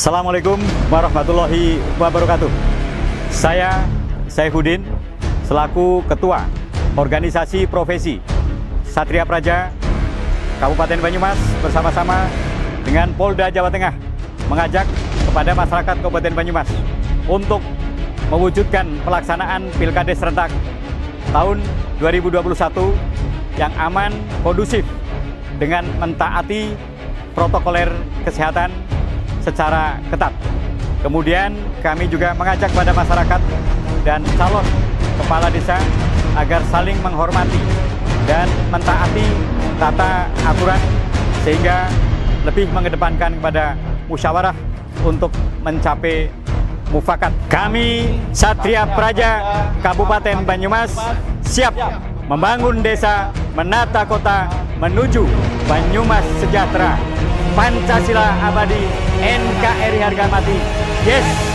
Assalamualaikum warahmatullahi wabarakatuh. Saya Saifuddin selaku Ketua Organisasi Profesi Satria Praja Kabupaten Banyumas bersama-sama dengan Polda Jawa Tengah mengajak kepada masyarakat Kabupaten Banyumas untuk mewujudkan pelaksanaan Pilkades serentak tahun 2021 yang aman, kondusif dengan mentaati protokoler kesehatan secara ketat. Kemudian kami juga mengajak pada masyarakat dan calon kepala desa agar saling menghormati dan mentaati tata aturan sehingga lebih mengedepankan kepada musyawarah untuk mencapai mufakat. Kami Satria Praja Kabupaten Banyumas siap membangun desa, menata kota menuju Banyumas sejahtera. Pancasila abadi, NKRI harga mati. Yes!